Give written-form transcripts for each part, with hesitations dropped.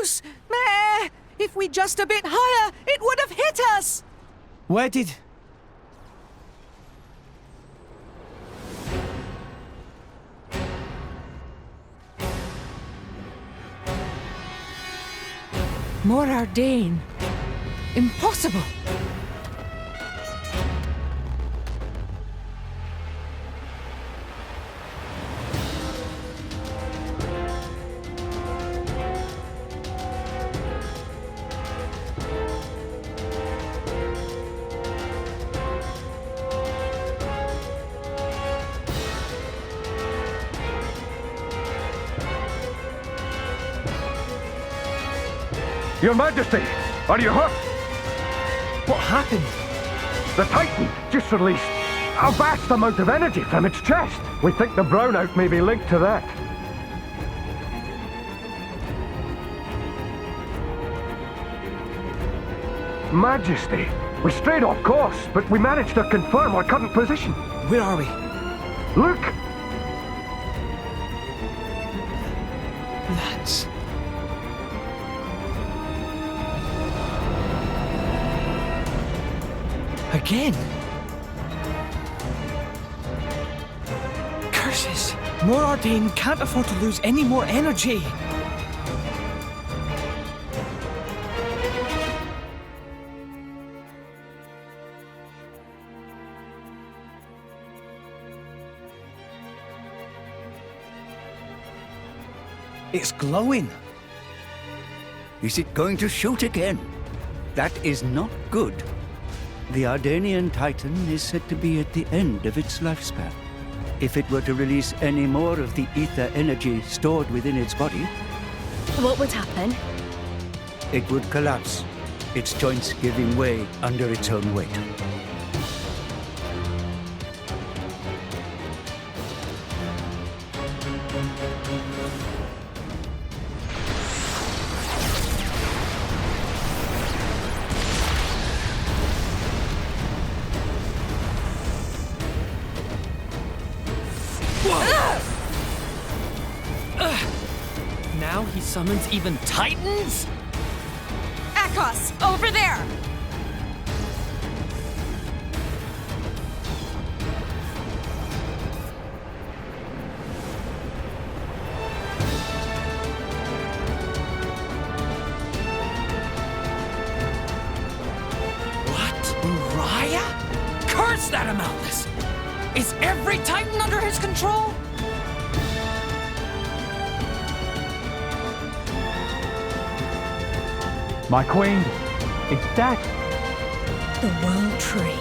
close! Meh! If we just a bit higher, it would have hit us! Where did... More Ardane. Impossible! Your Majesty, are you hurt? What happened? The Titan just released a vast amount of energy from its chest. We think the brownout may be linked to that. Majesty, we strayed off course, but we managed to confirm our current position. Where are we? Look! That's... Again? Curses! More Ardane can't afford to lose any more energy! It's glowing! Is it going to shoot again? That is not good. The Ardanian Titan is said to be at the end of its lifespan. If it were to release any more of the ether energy stored within its body, What would happen? it would collapse, its joints giving way under its own weight. Now he summons even Titans? Akos, over there! What? Uriah? Curse that Amalthus! Is every Titan under his control? My queen, it's that. The World Tree.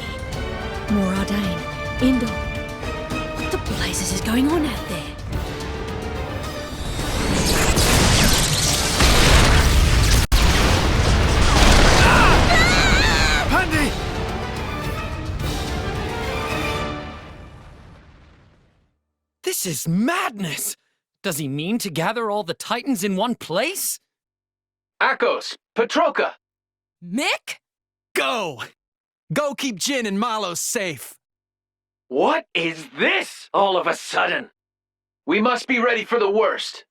More Ardane. Indol. What the blazes is going on out there? Pandy! This is madness! Does he mean to gather all the Titans in one place? Akos! Petroka! Mick? Go! Go keep Jin and Malos safe! What is this all of a sudden? We must be ready for the worst.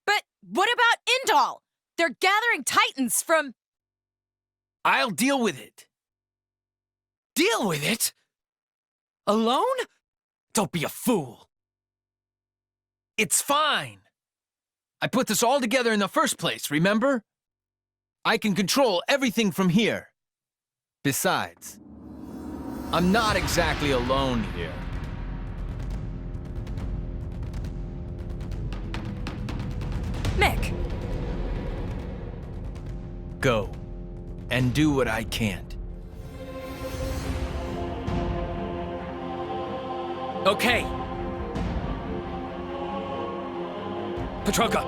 But what about Indol? They're gathering Titans from... I'll deal with it. Deal with it? Alone? Don't be a fool. It's fine. I put this all together in the first place, remember? I can control everything from here. Besides, I'm not exactly alone here. Mick. Go, and do what I can't. Okay. Petroka!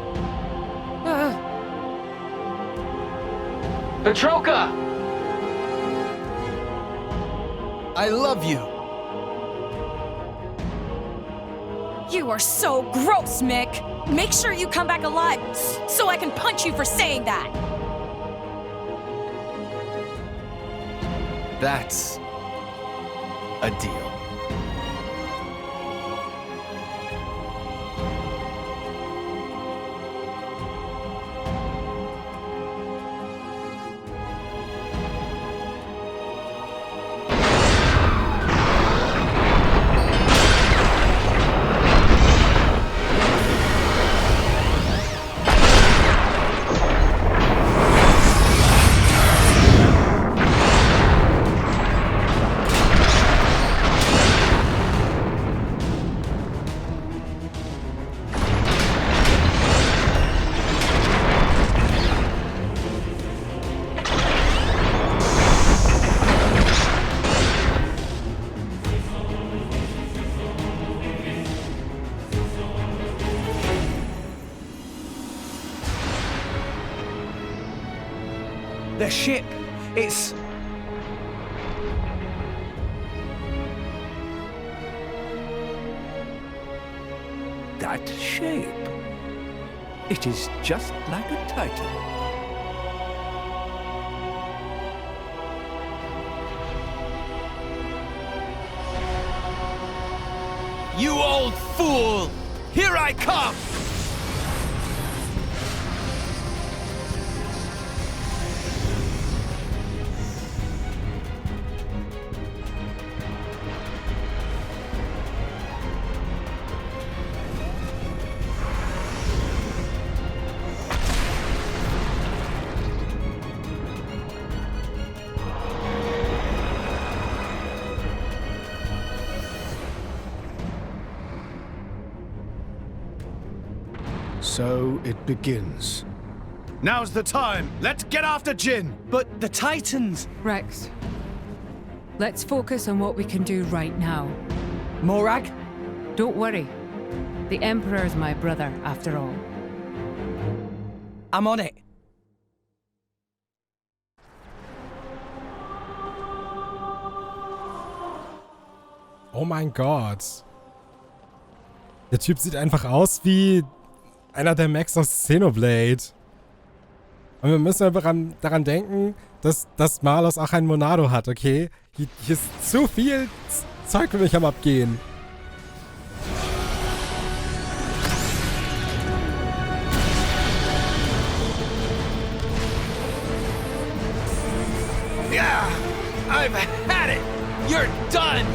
Petroka! I love you. You are so gross, Mick. Make sure you come back alive so I can punch you for saying that. That's a deal. The ship, it's... That shape. It is just like a titan. You old fool! Here I come! So it begins. Now's the time! Let's get after Jin! But the Titans... Rex, let's focus on what we can do right now. Morag? Don't worry. The Emperor is my brother, after all. I'm on it. Oh mein Gott. Der Typ sieht einfach aus wie einer der Max aus Xenoblade. Und wir müssen aber daran denken, dass das Malus auch ein Monado hat, okay? Hier ist zu viel Zeug für mich am Abgehen. Yeah! I've had it! You're done!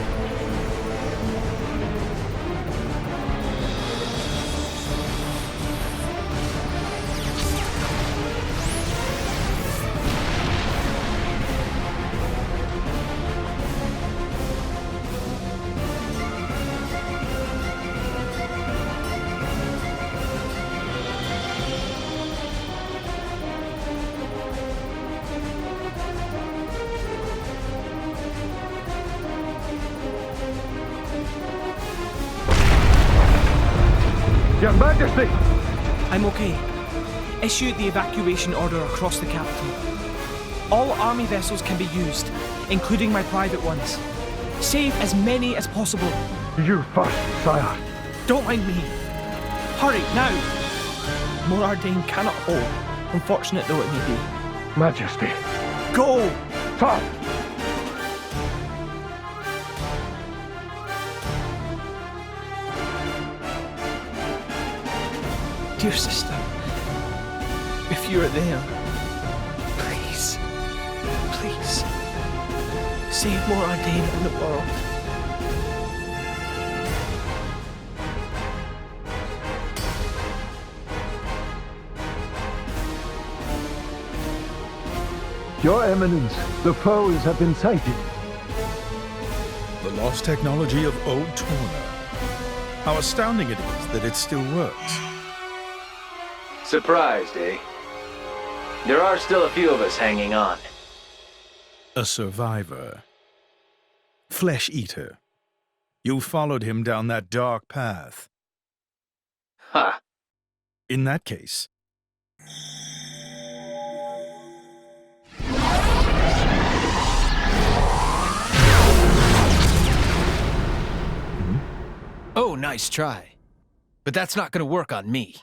Your Majesty! I'm okay. Issue the evacuation order across the capital. All army vessels can be used, including my private ones. Save as many as possible. You first, sire. Don't mind me. Hurry, now! Morardane cannot hold, unfortunate though it may be. Majesty. Go! Sir! Dear sister, if you're there, please, please, save Morardane and the world. Your Eminence, the foes have been sighted. The lost technology of old Torna. How astounding it is that it still works. Surprised, eh? There are still a few of us hanging on. A survivor. Flesh eater. You followed him down that dark path. Ha! In that case, Oh, nice try. But that's not gonna work on me.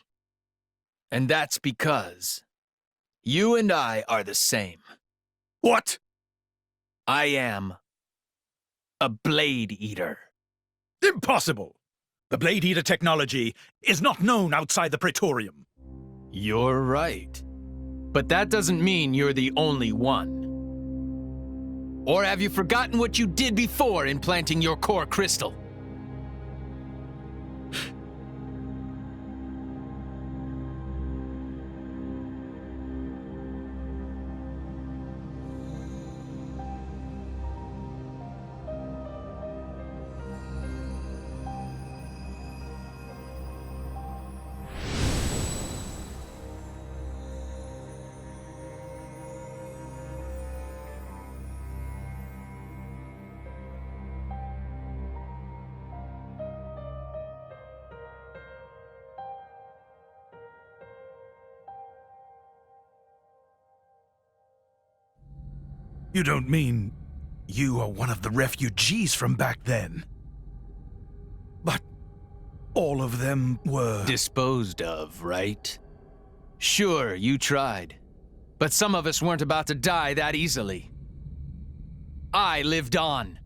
And that's because you and I are the same. what? I am a Blade Eater. Impossible! The Blade Eater technology is not known outside the Praetorium. You're right. But that doesn't mean you're the only one. Or have you forgotten what you did before implanting your core crystal? You don't mean you are one of the refugees from back then? But all of them were... Disposed of, right? Sure, you tried. But some of us weren't about to die that easily. I lived on.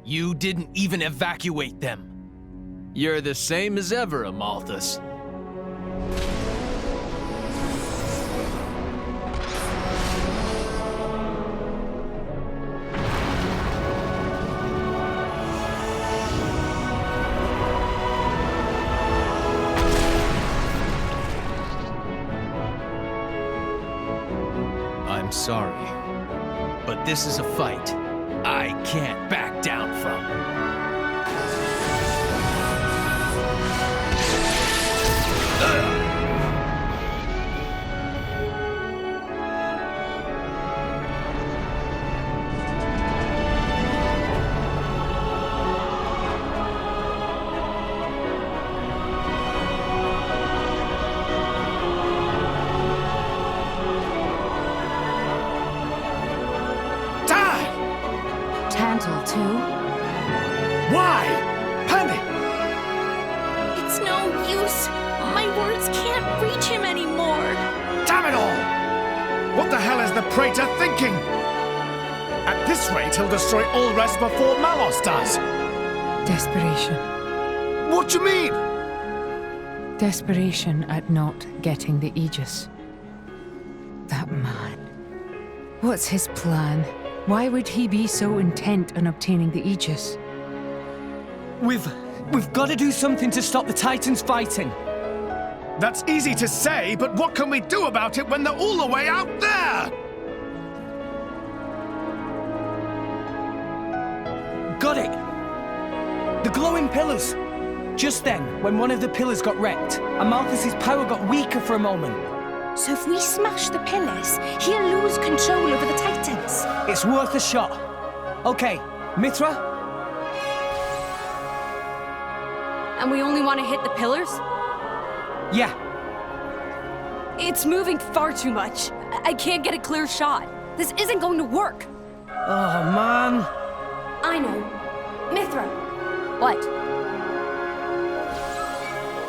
You didn't even evacuate them. You're the same as ever, Amalthus. I'm sorry, but this is a fight I can't back down from. He'll destroy all rest before Malos does. Desperation. What do you mean? Desperation at not getting the Aegis. That man. What's his plan? Why would he be so intent on obtaining the Aegis? We've got to do something to stop the Titans fighting. That's easy to say, but what can we do about it when they're all the way out there? Got it! The glowing pillars! Just then, when one of the pillars got wrecked, Amalthus's power got weaker for a moment. So if we smash the pillars, he'll lose control over the Titans. It's worth a shot. Okay, Mithra? And we only want to hit the pillars? Yeah. It's moving far too much. I can't get a clear shot. This isn't going to work. Oh, man. I know. Mithra. What?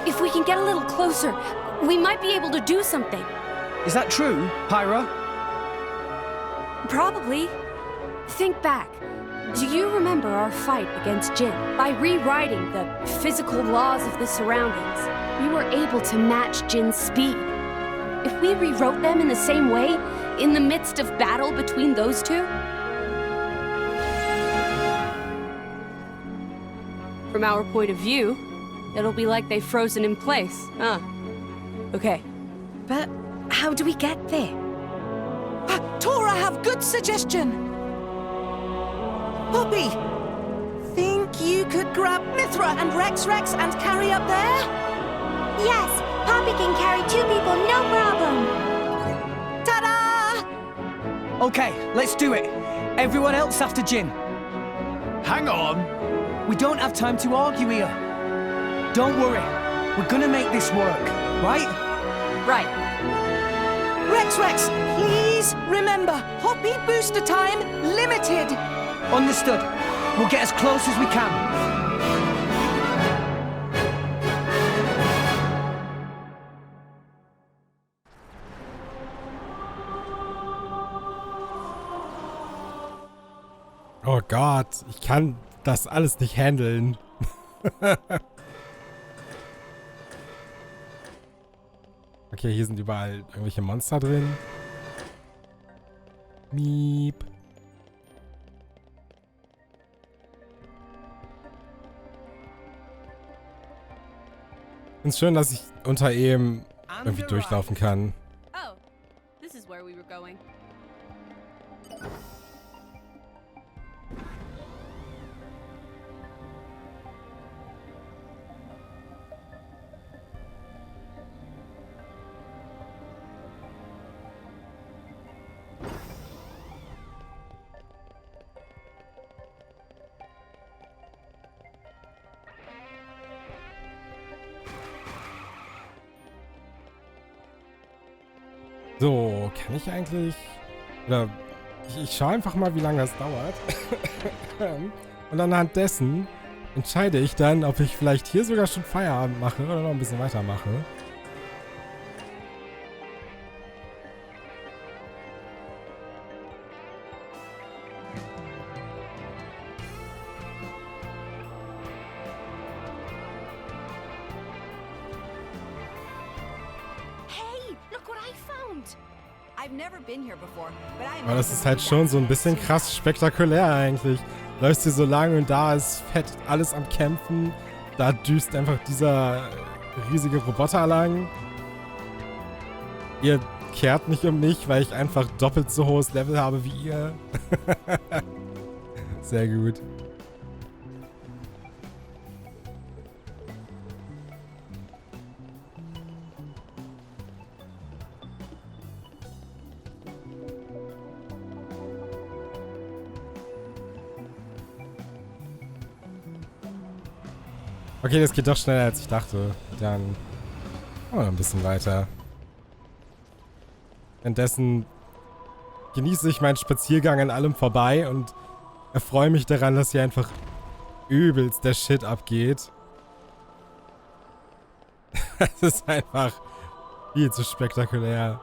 If we can get a little closer, we might be able to do something. Is that true, Pyra? Probably. Think back. Do you remember our fight against Jin? By rewriting the physical laws of the surroundings, we were able to match Jin's speed. If we rewrote them in the same way, in the midst of battle between those two, from our point of view, it'll be like they've frozen in place, huh? Okay. But how do we get there? Tora have good suggestion. Poppy, think you could grab Mithra and Rex and carry up there? Yes, Poppy can carry 2 people, no problem. Ta-da! Okay, let's do it. Everyone else after Jin. Hang on. We don't have time to argue here. Don't worry. We're gonna make this work, right? Right. Rex, please remember, Hoppy booster time limited. Understood. We'll get as close as we can. Oh Gott, ich kann das alles nicht handeln. Okay, hier sind überall irgendwelche Monster drin. Miep. Ich find's schön, dass ich unter ihm irgendwie durchlaufen kann. Oh, this is where we were going. So, kann ich eigentlich... Oder ich schaue einfach mal, wie lange das dauert. Und anhand dessen entscheide ich dann, ob ich vielleicht hier sogar schon Feierabend mache oder noch ein bisschen weitermache. Aber das ist halt schon so ein bisschen krass spektakulär eigentlich. Läufst hier so lang und da ist fett alles am Kämpfen. Da düst einfach dieser riesige Roboter lang. Ihr kehrt nicht um mich, weil ich einfach doppelt so hohes Level habe wie ihr. Sehr gut. Okay, das geht doch schneller, als ich dachte. Dann machen wir noch ein bisschen weiter. Währenddessen genieße ich meinen Spaziergang an allem vorbei und erfreue mich daran, dass hier einfach übelst der Shit abgeht. Es ist einfach viel zu spektakulär.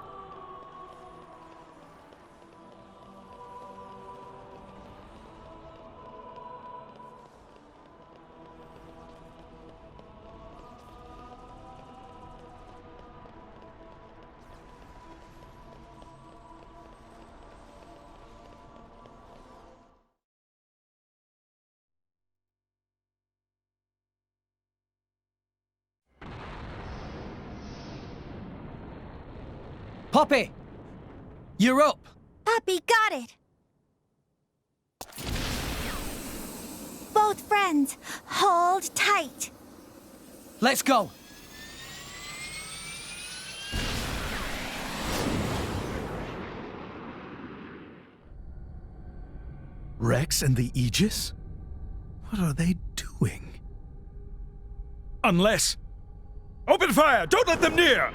Poppy! You're up! Puppy, got it! Both friends, hold tight. Let's go! Rex and the Aegis? What are they doing? Unless... Open fire! Don't let them near!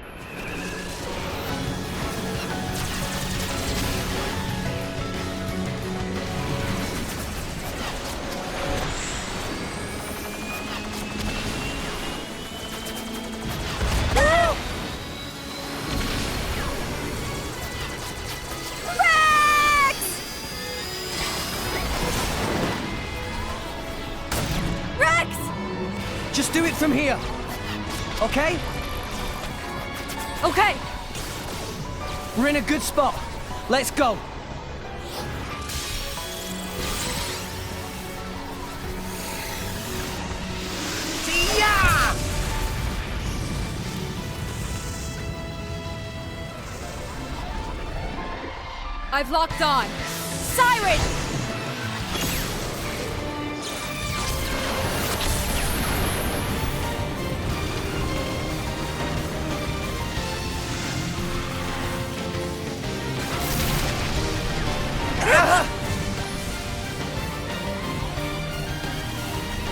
Just do it from here. Okay? Okay. We're in a good spot. Let's go. I've locked on. Siren!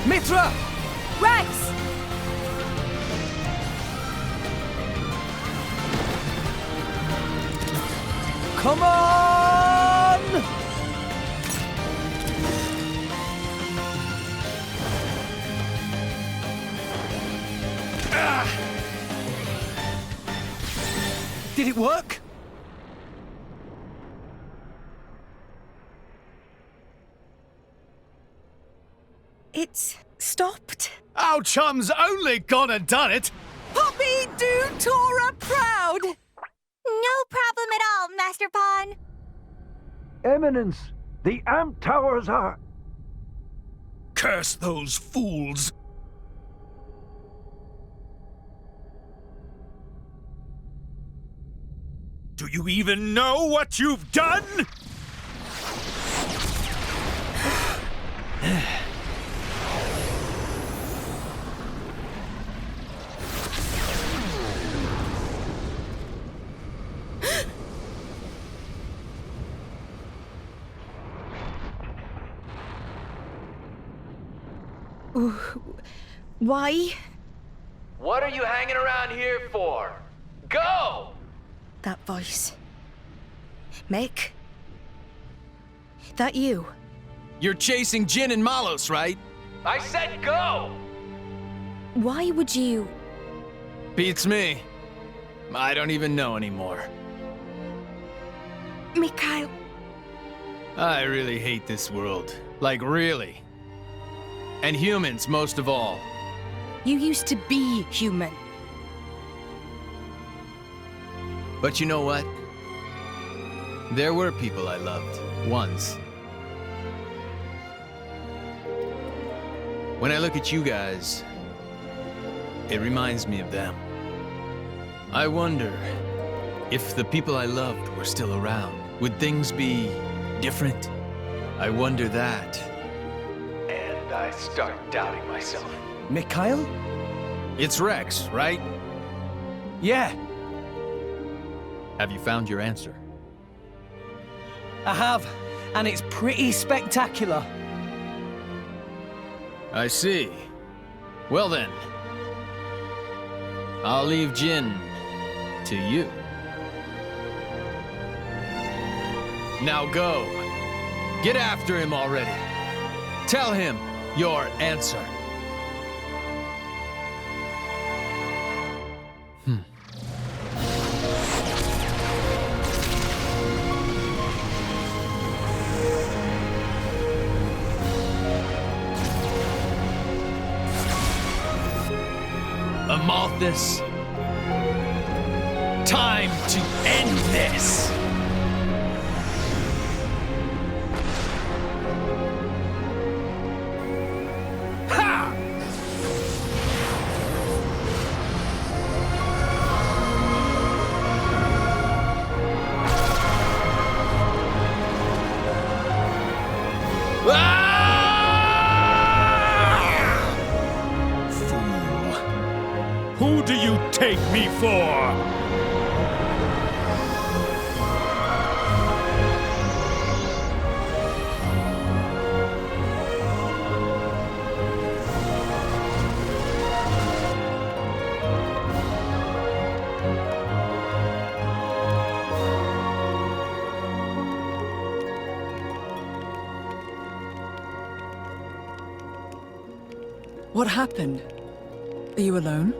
Mitra! Rex! Come on! Did it work? It's stopped. Our chum's only gone and done it. Poppy, do Tora proud. No problem at all, Master Pawn. Eminence, the amp towers are... Curse those fools! Do you even know what you've done? Why? What are you hanging around here for? Go! That voice. Mick? That you? You're chasing Jin and Malos, right? I said go! Why would you... Beats me. I don't even know anymore. Mikhail... I really hate this world. Like, really. And humans, most of all. You used to be human. But you know what? There were people I loved, once. When I look at you guys, it reminds me of them. I wonder if the people I loved were still around. Would things be different? I wonder that. And I start doubting myself. Mikhail? It's Rex, right? Yeah, Have you found your answer? I have, and it's pretty spectacular. I see. Well then, I'll leave Jin to you. Now go. Get after him already. Tell him your answer. Amalthus, time to end this! Ha! Who do you take me for? What happened? Are you alone?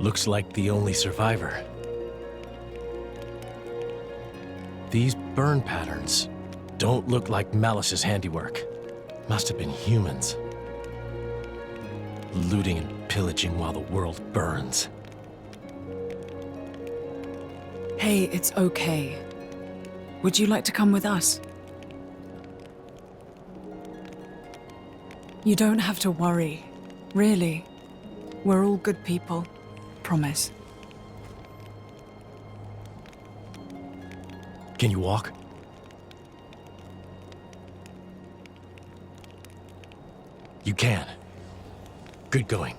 Looks like the only survivor. These burn patterns don't look like Malice's handiwork. Must have been humans. Looting and pillaging while the world burns. Hey, it's okay. Would you like to come with us? You don't have to worry. Really. We're all good people. Promise. Can you walk? You can. Good going.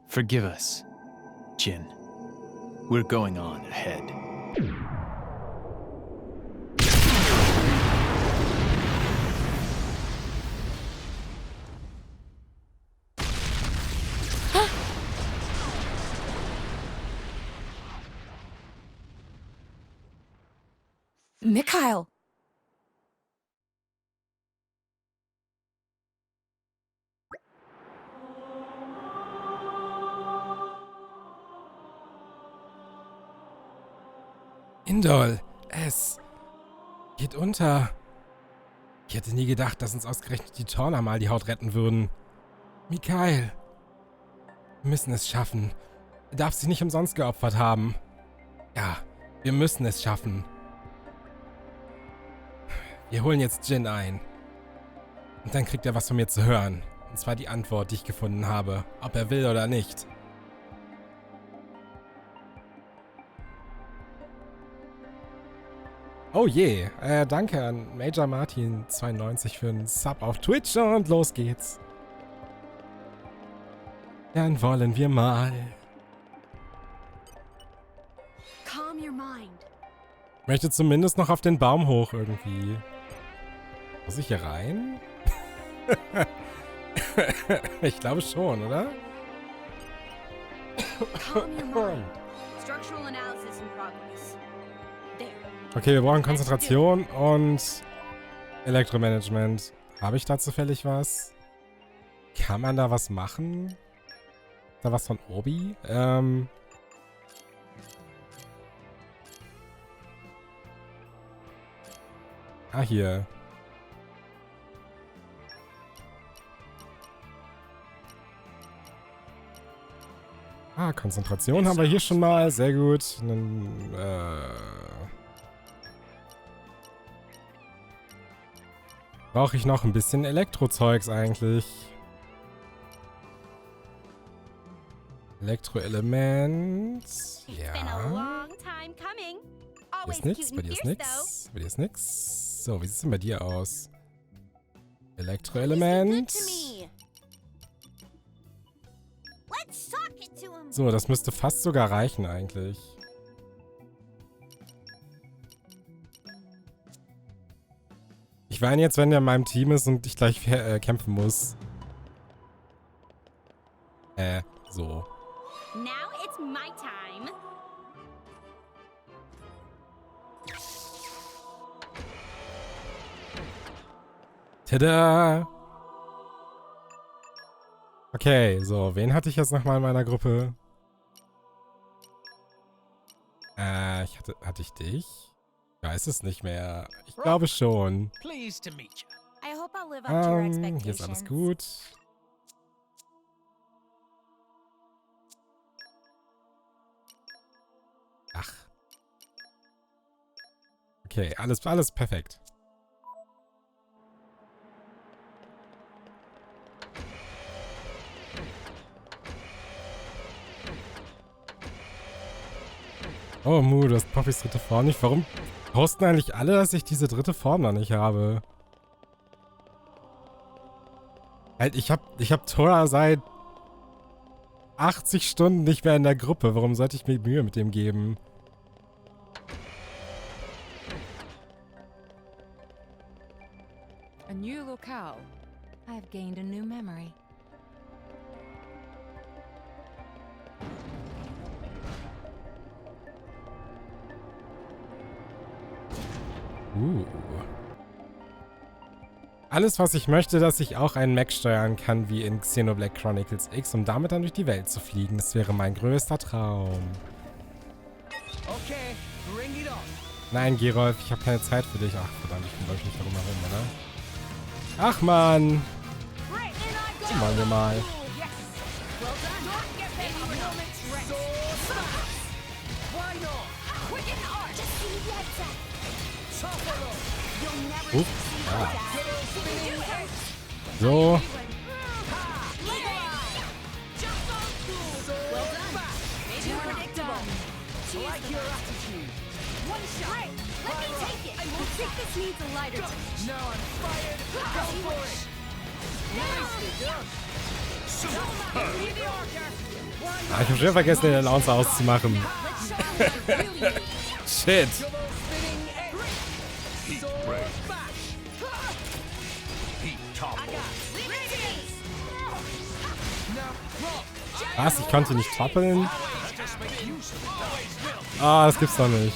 Forgive us, Jin. We're going on ahead. Mikhail! Indol, es geht unter. Ich hätte nie gedacht, dass uns ausgerechnet die Torner mal die Haut retten würden. Mikhail, wir müssen es schaffen. Er darf sich nicht umsonst geopfert haben. Ja, wir müssen es schaffen. Wir holen jetzt Jin ein. Und dann kriegt er was von mir zu hören. Und zwar die Antwort, die ich gefunden habe. Ob er will oder nicht. Oh je. Danke an Major Martin 92 für einen Sub auf Twitch und los geht's. Dann wollen wir mal. Calm your mind. Ich möchte zumindest noch auf den Baum hoch irgendwie. Muss ich hier rein? Ich glaube schon, oder? Structural analysis in progress. There. Okay, wir brauchen Konzentration und Elektromanagement. Habe ich da zufällig was? Kann man da was machen? Ist da was von Obi? Ah, hier. Ah, Konzentration haben wir hier schon mal. Sehr gut. Dann, brauche ich noch ein bisschen Elektrozeugs eigentlich. Elektroelement. Ja. Hier ist nix, bei dir ist nix. Bei dir ist nix. So, wie sieht's denn bei dir aus? Elektroelement. So, das müsste fast sogar reichen eigentlich. Ich weine jetzt, wenn er in meinem Team ist und ich gleich kämpfen muss. So. Now it's my time. Tada! Okay, so, wen hatte ich jetzt nochmal in meiner Gruppe? Hatte ich dich? Ich weiß es nicht mehr. Ich glaube schon. Pleased to meet you. I hope I'll live up to your expectations. Hier ist alles gut. Ach. Okay, alles perfekt. Oh, Mu, du hast Poppys dritte Form nicht. Warum posten eigentlich alle, dass ich diese dritte Form noch nicht habe? Halt, ich hab Tora seit 80 Stunden nicht mehr in der Gruppe. Warum sollte ich mir Mühe mit dem geben? A new locale. I've gained a new memory. Alles, was ich möchte, dass ich auch einen Mech steuern kann, wie in Xenoblade Chronicles X, um damit dann durch die Welt zu fliegen. Das wäre mein größter Traum. Okay, bring it on. Nein, Gerolf, ich habe keine Zeit für dich. Ach, verdammt, ich bin glaube ich nicht darum herum, oder? Ach, Mann. Machen wir mal. Ja. So. Ah, ich hab schon vergessen, den Announcer auszumachen. Shit. Was? Ich konnte nicht toppeln? Ah, das gibt's doch nicht.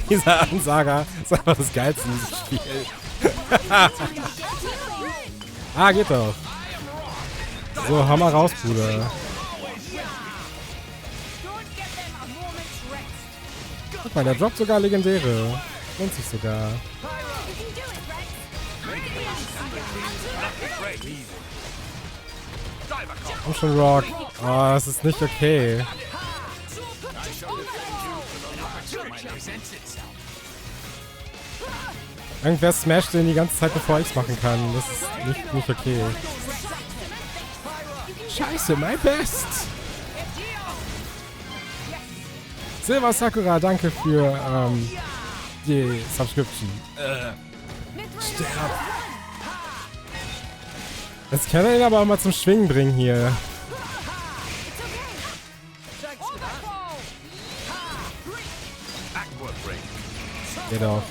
Dieser Ansager ist einfach das Geilste in diesem Spiel. Ah, geht doch. So, hau mal raus, Bruder. Guck mal, der droppt sogar Legendäre. Lohnt sich sogar. Komm schon, Rock. Oh, das ist nicht okay. Irgendwer smasht den die ganze Zeit, bevor ich's machen kann. Das ist nicht okay. Scheiße, my best! Silver Sakura, danke für die Subscription. Sterb! Jetzt kann er ihn aber auch mal zum Schwingen bringen hier. Geht auch.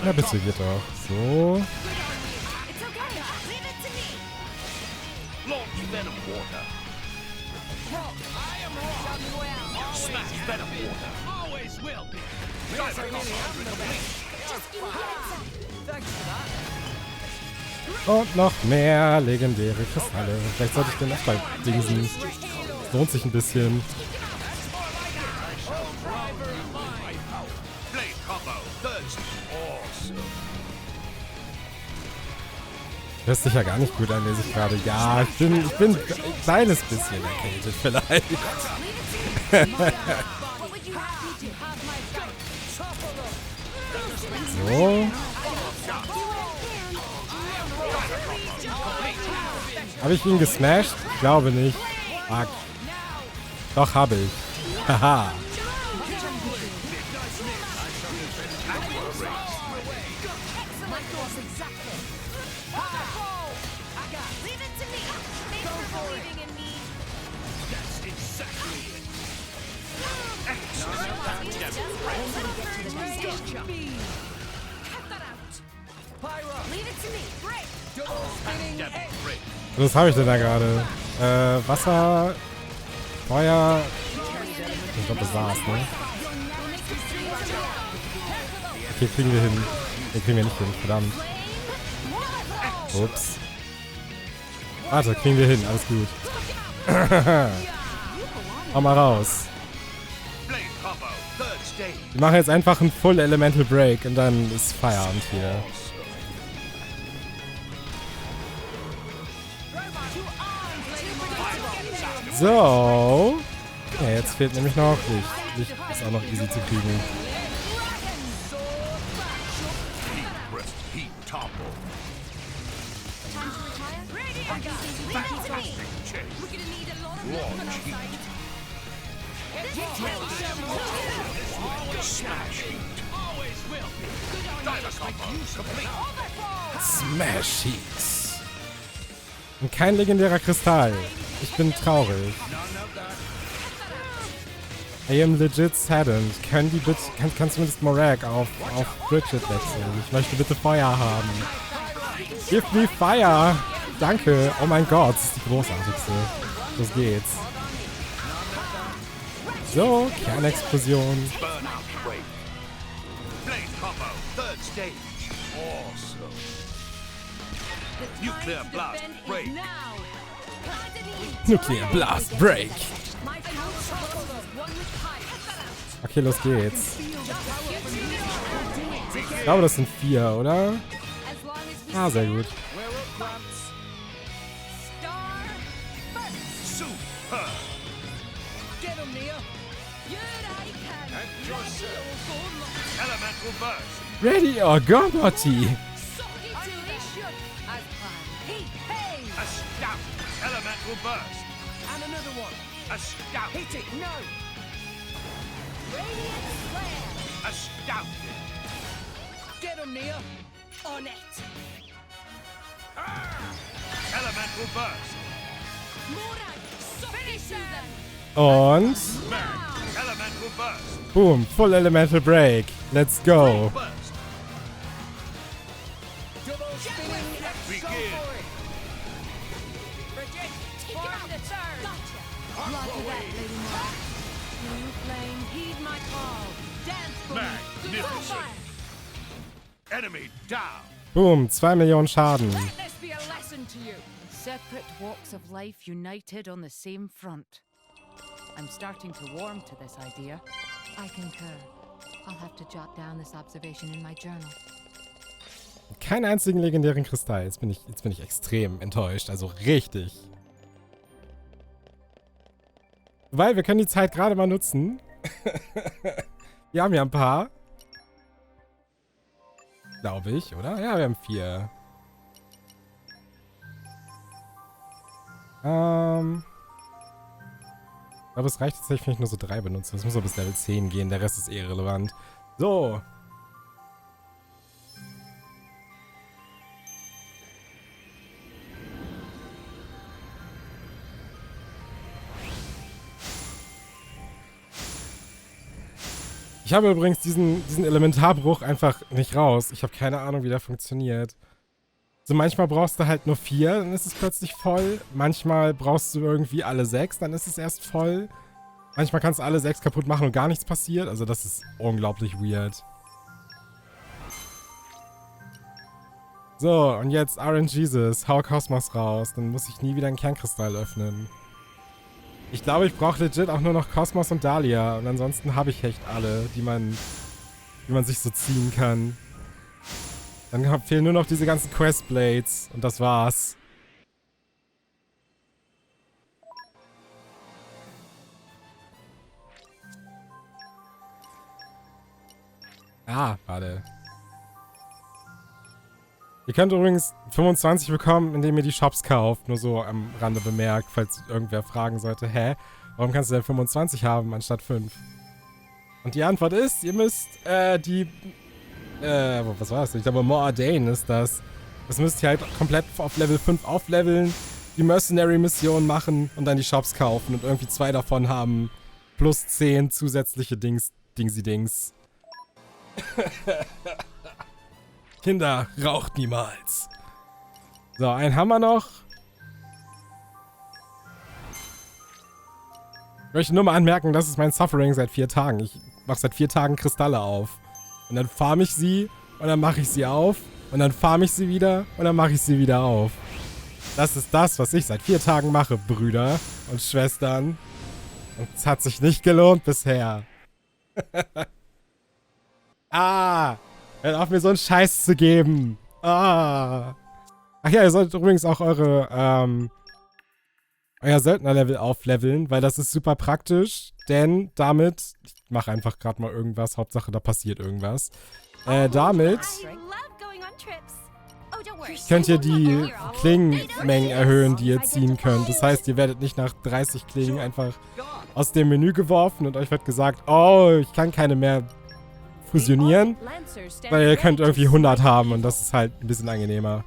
Ja, bitte, geht doch. So. Und noch mehr legendäre Kristalle. Vielleicht sollte ich den öfter dingsen. Lohnt sich ein bisschen. Hört sich ja gar nicht gut an, lese ich gerade. Ja, ich bin ein kleines bisschen erkältet vielleicht. So. Habe ich ihn gesmashed? Ich glaube nicht. Fuck. Doch, habe ich. Haha. Was habe ich denn da gerade? Wasser, Feuer. Ich glaube, das war's, ne? Okay, kriegen wir hin. Ne, kriegen wir nicht hin, verdammt. Ups. Warte, kriegen wir hin, alles gut. Hau mal raus. Wir machen jetzt einfach einen Full Elemental Break und dann ist Feierabend hier. So. Ja, jetzt fehlt nämlich noch Licht. Licht ist auch noch easy zu kriegen. Smash Heats. Und kein legendärer Kristall. Ich bin traurig. I am legit saddened. Kannst du mindestens Morag auf Bridget wechseln? Ich möchte bitte Feuer haben. Give me fire! Danke. Oh mein Gott, das ist die großartigste. Los geht's. So, Kernexplosion. Nuclear blast break. Nuclear Blast Break. Okay, los geht's. Ich glaube, das sind 4, oder? Ah, sehr gut. Ready or go, Botti? Elemental burst. And another one. A scout. Hit it, no. Radiant flare. Astounded. Get him, Nia. On it. Elemental burst. Finish them. Und Elemental burst. boom, Full Elemental Break. Let's go. Enemy down. Boom, 2 Millionen Schaden. Let this be a lesson to you. Separate walks of life united on the same front. I'm starting to warm to this idea. I concur. I'll have to jot down this observation in my journal. Keinen einzigen legendären Kristall. Jetzt bin ich extrem enttäuscht. Also richtig. Weil wir können die Zeit gerade mal nutzen. Wir haben ja ein paar. Glaube ich, oder? Ja, wir haben 4. Ich glaube, es reicht tatsächlich, wenn ich nur so 3 benutze. Das muss aber bis Level 10 gehen. Der Rest ist eh irrelevant. So. Ich habe übrigens diesen Elementarbruch einfach nicht raus. Ich habe keine Ahnung, wie der funktioniert. So, manchmal brauchst du halt nur 4, dann ist es plötzlich voll. Manchmal brauchst du irgendwie alle 6, dann ist es erst voll. Manchmal kannst du alle 6 kaputt machen und gar nichts passiert. Also das ist unglaublich weird. So, und jetzt RNGesus. Hau Kosmos raus. Dann muss ich nie wieder einen Kernkristall öffnen. Ich glaube, ich brauche legit auch nur noch Kosmos und Dahlia. Und ansonsten habe ich echt alle, die man sich so ziehen kann. Dann fehlen nur noch diese ganzen Questblades. Und das war's. Ah, warte. Ihr könnt übrigens 25 bekommen, indem ihr die Shops kauft. Nur so am Rande bemerkt, falls irgendwer fragen sollte, hä? Warum kannst du denn 25 haben anstatt 5? Und die Antwort ist, ihr müsst was war das? Ich glaube, More Ordain ist das. Das müsst ihr halt komplett auf Level 5 aufleveln, die Mercenary-Mission machen und dann die Shops kaufen. Und irgendwie 2 davon haben plus 10 zusätzliche Dingsi-Dings. Kinder, raucht niemals. So, einen haben wir noch. Ich möchte nur mal anmerken, das ist mein Suffering seit 4 Tagen. Ich mache seit 4 Tagen Kristalle auf. Und dann farm ich sie und dann mache ich sie auf. Und dann farm ich sie wieder und dann mache ich sie wieder auf. Das ist das, was ich seit 4 Tagen mache, Brüder und Schwestern. Und es hat sich nicht gelohnt bisher. Ah! Hört auf, mir so einen Scheiß zu geben. Ah! Ach ja, ihr solltet übrigens auch euer Söldnerlevel aufleveln, weil das ist super praktisch, denn damit, ich mache einfach gerade mal irgendwas, Hauptsache da passiert irgendwas, damit könnt ihr die Klingenmengen erhöhen, die ihr ziehen könnt. Das heißt, ihr werdet nicht nach 30 Klingen einfach aus dem Menü geworfen und euch wird gesagt, oh, ich kann keine mehr fusionieren, weil ihr könnt irgendwie 100 haben und das ist halt ein bisschen angenehmer.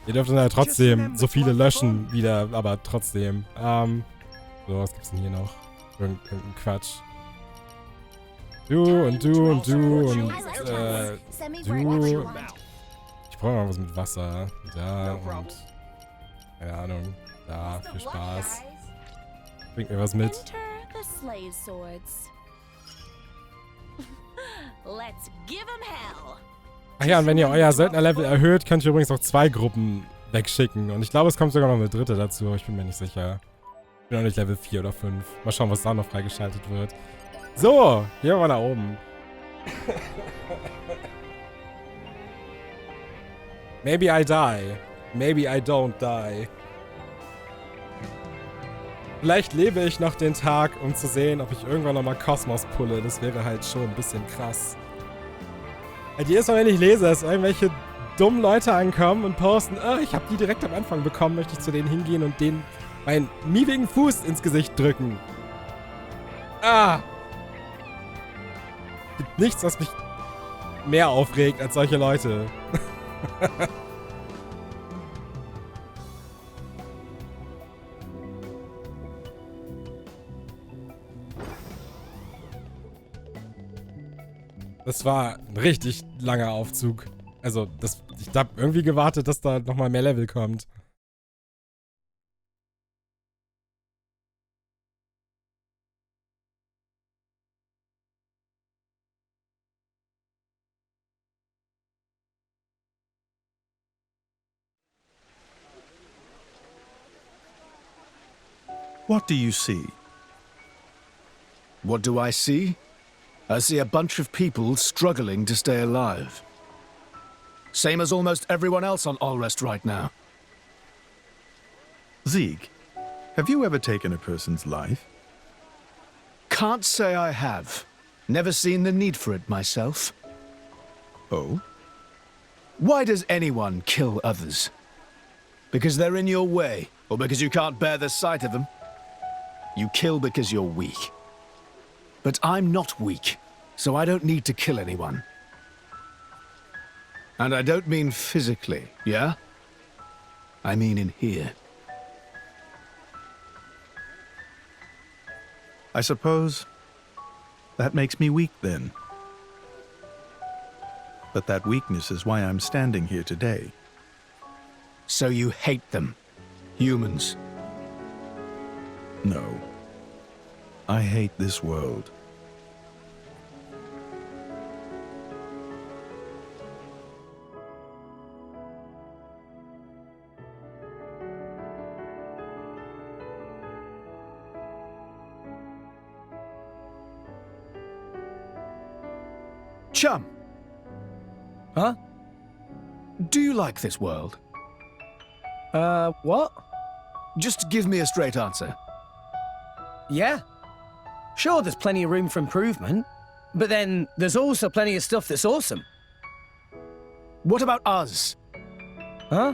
Ihr dürft dann halt trotzdem so viele löschen wieder, aber trotzdem. So, was gibt's denn hier noch? Irgendein Quatsch. Du und du und du und du. Ich brauche mal was mit Wasser. Da und keine Ahnung. Da, viel Spaß. Bringt mir was mit. Ach ja, und wenn ihr euer Söldnerlevel erhöht, könnt ihr übrigens auch 2 Gruppen wegschicken. Und ich glaube, es kommt sogar noch eine 3. dazu, aber ich bin mir nicht sicher. Ich bin noch nicht Level 4 oder 5. Mal schauen, was da noch freigeschaltet wird. So, gehen wir mal nach oben. Maybe I die. Maybe I don't die. Vielleicht lebe ich noch den Tag, um zu sehen, ob ich irgendwann nochmal Kosmos pulle. Das wäre halt schon ein bisschen krass. Jedes Mal, wenn ich lese, dass irgendwelche dummen Leute ankommen und posten, oh, ich habe die direkt am Anfang bekommen, möchte ich zu denen hingehen und denen meinen miebigen Fuß ins Gesicht drücken. Ah! Gibt nichts, was mich mehr aufregt als solche Leute. Das war ein richtig langer Aufzug. Also, ich habe irgendwie gewartet, dass da nochmal mehr Level kommt. What do you see? What do I see? I see a bunch of people struggling to stay alive. Same as almost everyone else on Allrest right now. Zeke, have you ever taken a person's life? Can't say I have. Never seen the need for it myself. Oh? Why does anyone kill others? Because they're in your way, or because you can't bear the sight of them? You kill because you're weak. But I'm not weak, so I don't need to kill anyone. And I don't mean physically, yeah? I mean in here. I suppose that makes me weak then. But that weakness is why I'm standing here today. So you hate them, humans? No. I hate this world. Chum! Huh? Do you like this world? What? Just give me a straight answer. Yeah. Sure, there's plenty of room for improvement, but then there's also plenty of stuff that's awesome. What about us? Huh?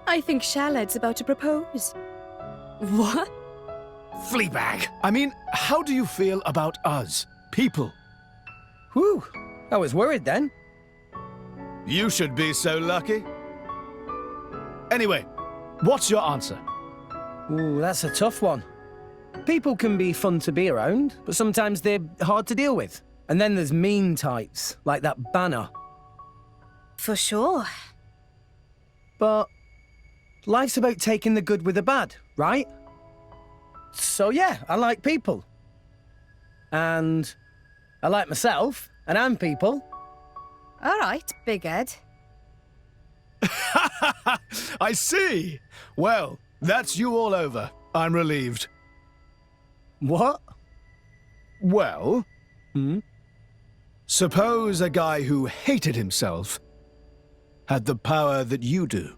I think Charlotte's about to propose. What? Fleabag! I mean, how do you feel about us, people? Whew, I was worried then. You should be so lucky. Anyway, what's your answer? Ooh, that's a tough one. People can be fun to be around, but sometimes they're hard to deal with. And then there's mean types, like that Banner. For sure. But life's about taking the good with the bad, right? So yeah, I like people. And I like myself, and I'm people. All right, Big Ed. I see! Well, that's you all over. I'm relieved. What? Well, suppose a guy who hated himself had the power that you do.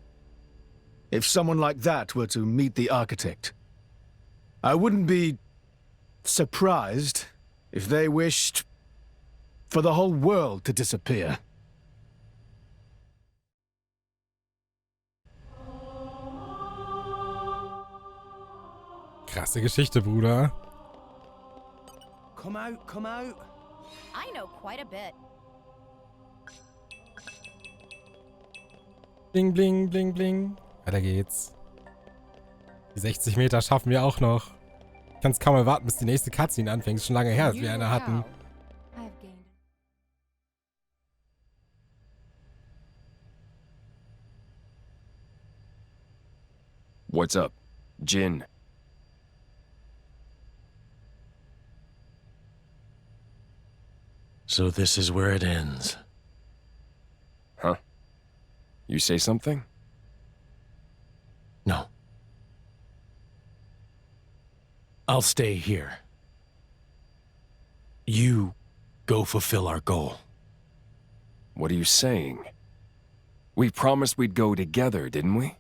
If someone like that were to meet the architect, I wouldn't be surprised if they wished for the whole world to disappear. Krasse Geschichte, Bruder. Come out, come out. I know quite a bit. Bling, bling, bling, bling. Weiter geht's. Die 60 Meter schaffen wir auch noch. Ich kann es kaum erwarten, bis die nächste Cutscene anfängt. Ist schon lange her, dass wir eine hatten. What's up, Jin? So this is where it ends. Huh? You say something? No. I'll stay here. You go fulfill our goal. What are you saying? We promised we'd go together, didn't we?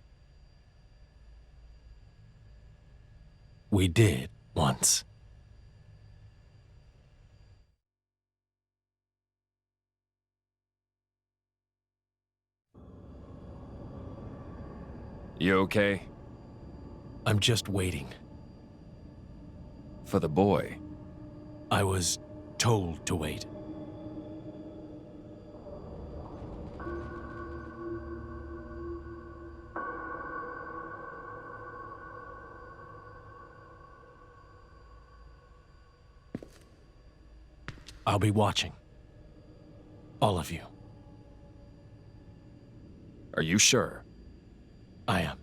We did, once. You okay? I'm just waiting. For the boy? I was told to wait. I'll be watching. All of you. Are you sure? I am.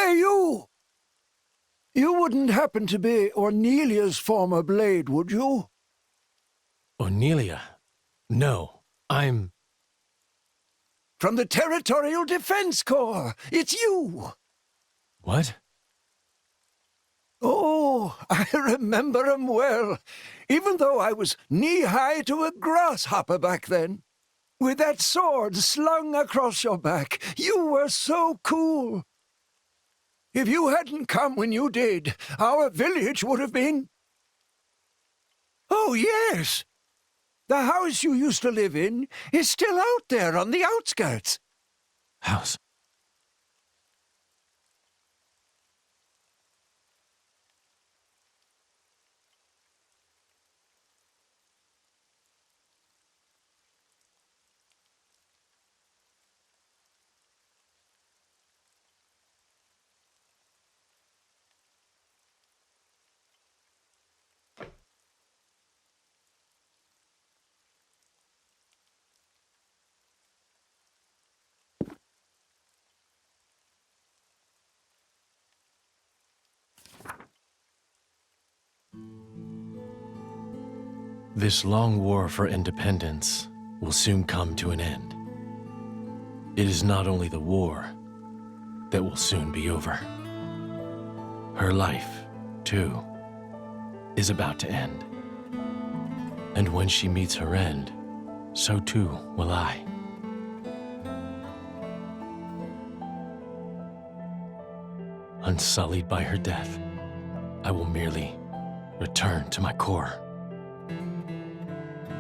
Hey, you! You wouldn't happen to be Ornelia's former blade, would you? Ornelia? No, I'm... From the Territorial Defense Corps! It's you! What? Oh, I remember 'em well, even though I was knee-high to a grasshopper back then. With that sword slung across your back, you were so cool. If you hadn't come when you did, our village would have been... Oh, yes! The house you used to live in is still out there on the outskirts. House? This long war for independence will soon come to an end. It is not only the war that will soon be over. Her life, too, is about to end. And when she meets her end, so too will I. Unsullied by her death, I will merely return to my core,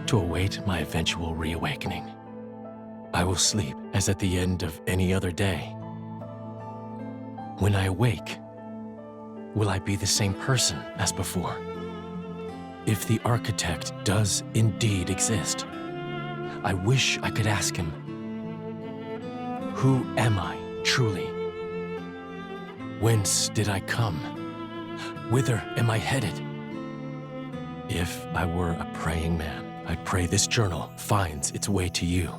to await my eventual reawakening. I will sleep as at the end of any other day. When I awake, will I be the same person as before? If the architect does indeed exist, I wish I could ask him, who am I truly? Whence did I come? Whither am I headed? If I were a praying man, I pray this journal finds its way to you.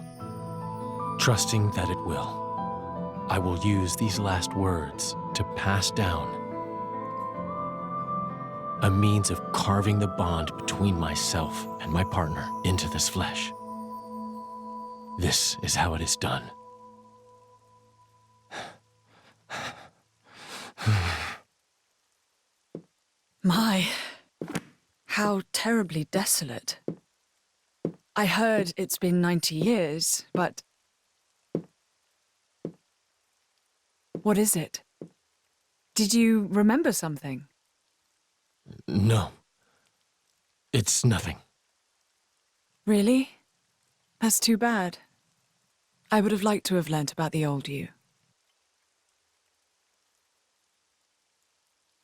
Trusting that it will, I will use these last words to pass down a means of carving the bond between myself and my partner into this flesh. This is how it is done. My, how terribly desolate. I heard it's been 90 years, but... What is it? Did you remember something? No. It's nothing. Really? That's too bad. I would have liked to have learnt about the old you.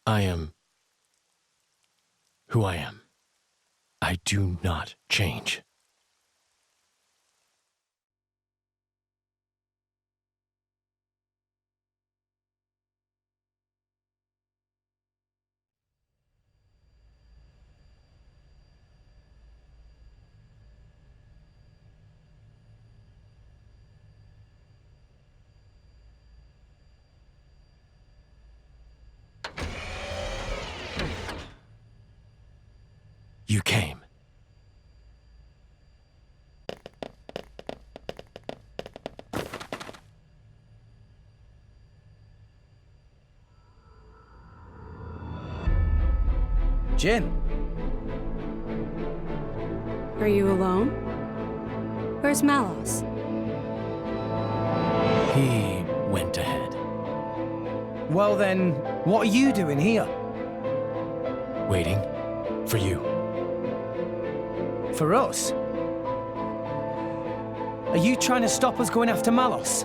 I am who I am. I do not change. You came. Jin. Are you alone? Where's Malos? He went ahead. Well then, what are you doing here? Waiting for you. For us? Are you trying to stop us going after Malos?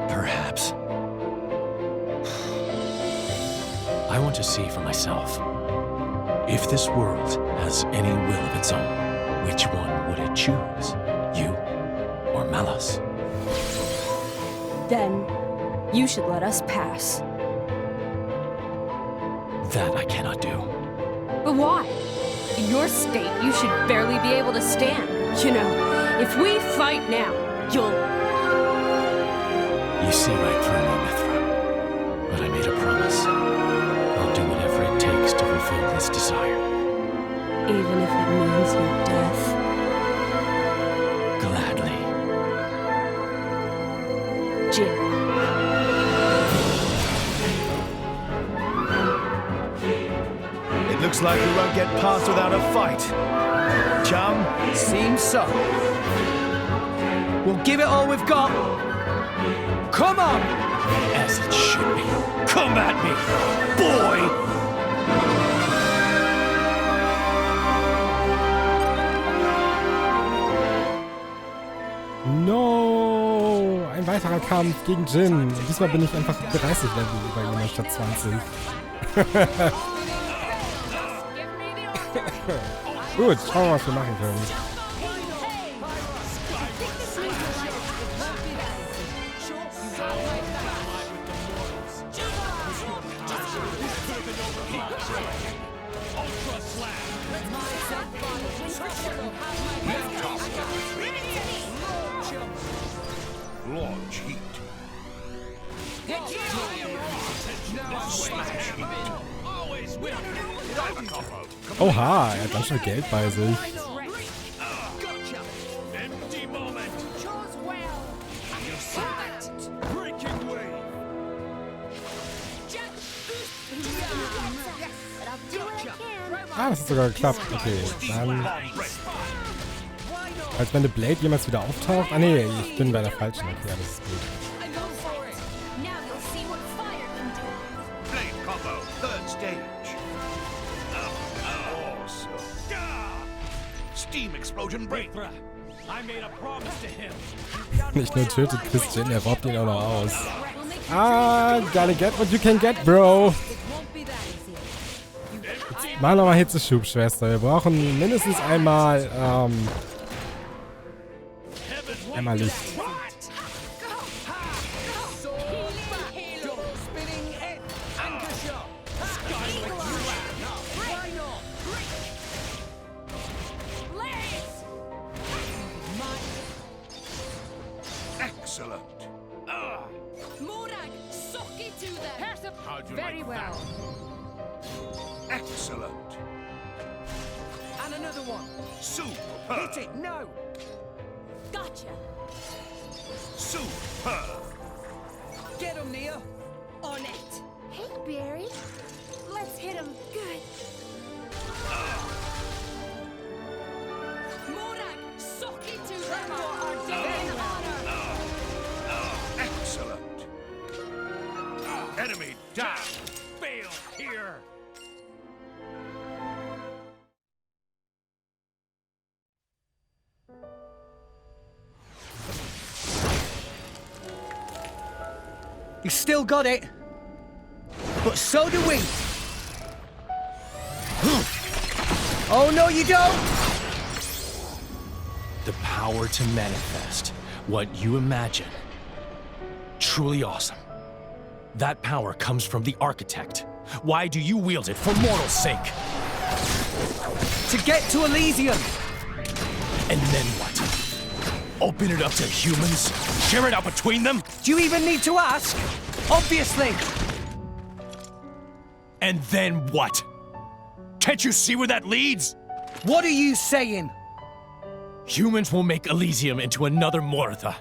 Perhaps. I want to see for myself. If this world has any will of its own, which one would it choose? You or Malos? Then, you should let us pass. That I cannot do. But why? In your state, you should barely be able to stand. You know, if we fight now, you'll... You see right through me, Mithra. promise. I'll do whatever it takes to fulfill this desire. Even if it means your death. Gladly. Jin. It looks like we won't get past without a fight. Chum? Seems so. We'll give it all we've got. Come on! As it should be. Come at me, boy! No! Ein weiterer Kampf gegen Jin. Diesmal bin ich einfach 30 Level über jemand statt 20. Gut, schauen wir mal, was wir machen können. Launch heat. Oha, er hat ganz schön Geld bei sich. Ah, das hat sogar geklappt. Okay, dann... Als meine Blade jemals wieder auftaucht... Ah nee, ich bin bei der falschen. Okay, das ist gut. Nicht nur tötet Christian, er raubt ihn auch noch aus. Ah, gotta get what you can get, bro. Jetzt mach nochmal Hitzeschub, Schwester. Wir brauchen mindestens einmal, einmal Licht. Very well. Excellent. And another one. Super. Hit it. No. Gotcha. Super. Get him, Nia. On it. Hey, Barry. Let's hit him good. Morag, suck it to them. Excellent. Enemy down. Fail here. You still got it. But so do we. Oh, no, you don't. The power to manifest what you imagine. Truly awesome. That power comes from the architect. Why do you wield it for mortal sake? To get to Elysium. And then what? Open it up to humans? Share it out between them? Do you even need to ask? Obviously. And then what? Can't you see where that leads? What are you saying? Humans will make Elysium into another Mortha.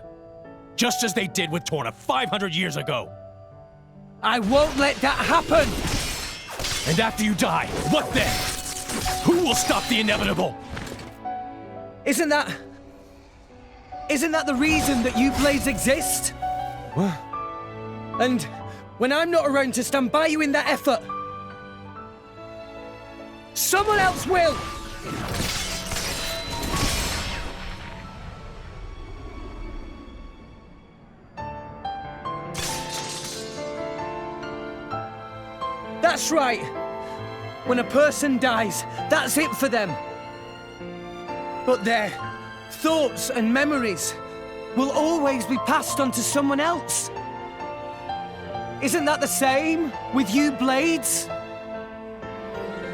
Just as they did with Torna 500 years ago. I won't let that happen! And after you die, what then? Who will stop the inevitable? Isn't that the reason that you blades exist? What? And when I'm not around to stand by you in that effort, someone else will! That's right. When a person dies, that's it for them. But their thoughts and memories will always be passed on to someone else. Isn't that the same with you blades?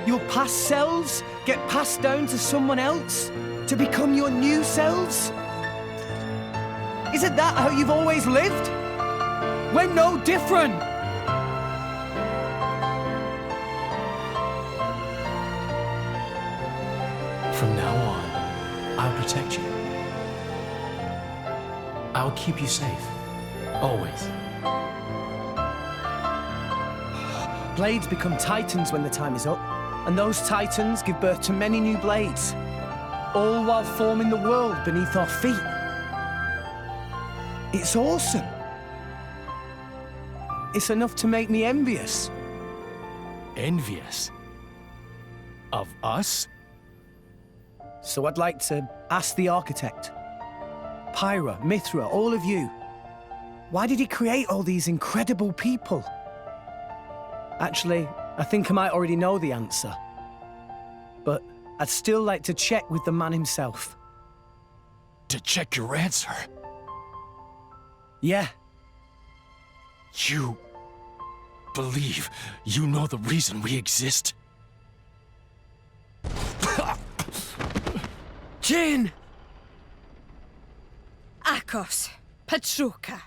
Your past selves get passed down to someone else to become your new selves? Isn't that how you've always lived? We're no different. I'll protect you. I'll keep you safe. Always. Blades become titans when the time is up, and those titans give birth to many new blades, all while forming the world beneath our feet. It's awesome. It's enough to make me envious. Envious? Of us? So I'd like to ask the architect, Pyra, Mithra, all of you, why did he create all these incredible people? Actually, I think I might already know the answer. But I'd still like to check with the man himself. To check your answer? Yeah. You believe you know the reason we exist? Jin! Akos, Petroka.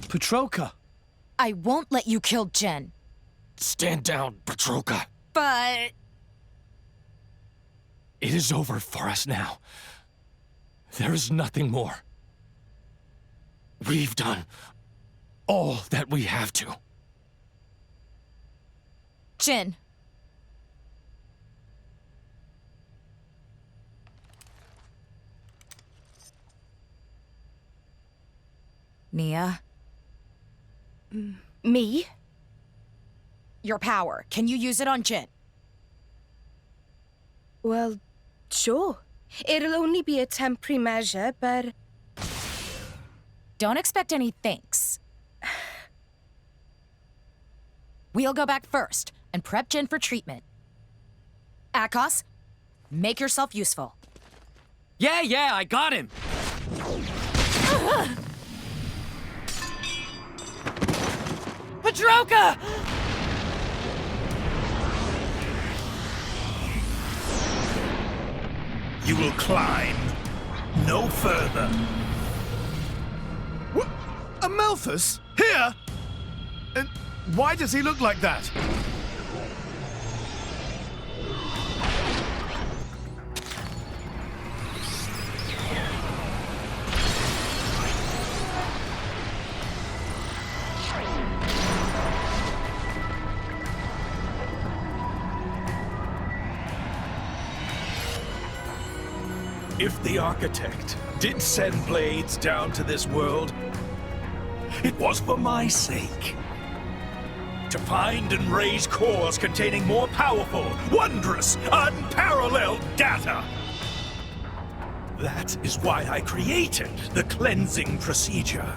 Petroka? I won't let you kill Jin. Stand down, Petroka. But... It is over for us now. There is nothing more. We've done all that we have to. Jin. Nia? Me? Your power. Can you use it on Jin? Well, sure. It'll only be a temporary measure, but... Don't expect any thanks. We'll go back first and prep Jin for treatment. Akos, make yourself useful. Yeah, I got him! Petroka! You will climb no further. What? Amalthus? Here? And why does he look like that? If the architect did send blades down to this world, it was for my sake. To find and raise cores containing more powerful, wondrous, unparalleled data. That is why I created the cleansing procedure.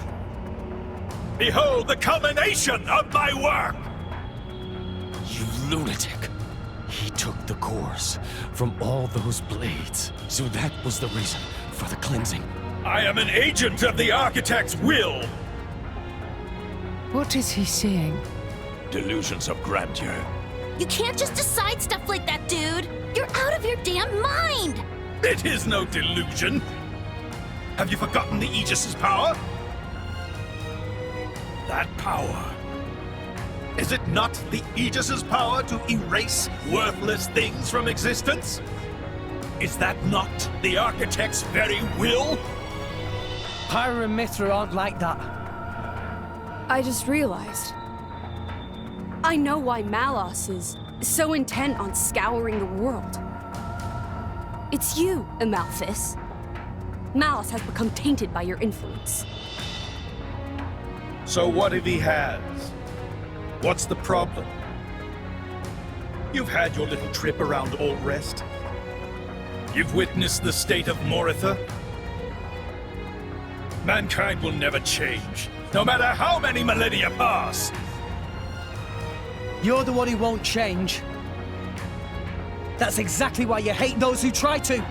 Behold the culmination of my work! You lunatic. He took the cores from all those blades. So that was the reason for the cleansing. I am an agent of the architect's will. What is he saying? Delusions of grandeur. You can't just decide stuff like that, dude! You're out of your damn mind! It is no delusion. Have you forgotten the Aegis's power? That power. Is it not the Aegis's power to erase worthless things from existence? Is that not the architect's very will? Pyra and Mithra aren't like that. I just realized. I know why Malos is so intent on scouring the world. It's you, Amalthus. Malos has become tainted by your influence. So what if he has? What's the problem? You've had your little trip around Allrest. You've witnessed the state of Moritha. Mankind will never change, no matter how many millennia pass. You're the one who won't change. That's exactly why you hate those who try to.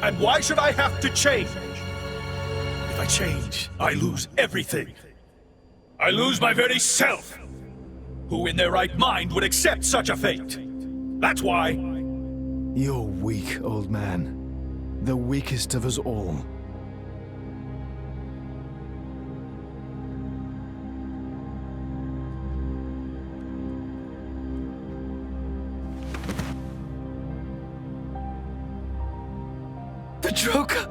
And why should I have to change? If I change, I lose everything. I lose my very self. Who in their right mind would accept such a fate? That's why. You're weak, old man. The weakest of us all. Petroka!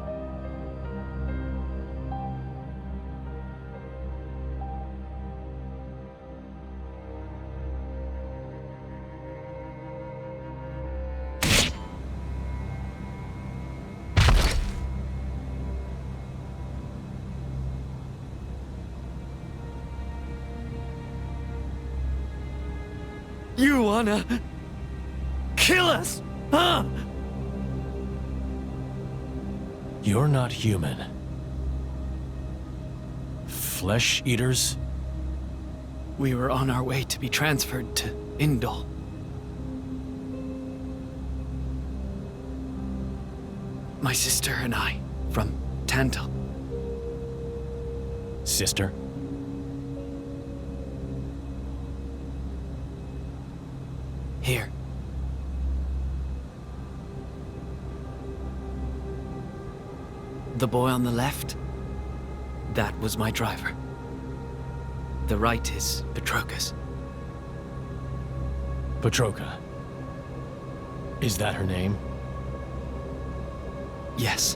You wanna kill us, huh? You're not human. Flesh eaters? We were on our way to be transferred to Indol. My sister and I, from Tantal. Sister? Here. The boy on the left, that was my driver. The right is Petroka's. Petroka. Is that her name? Yes.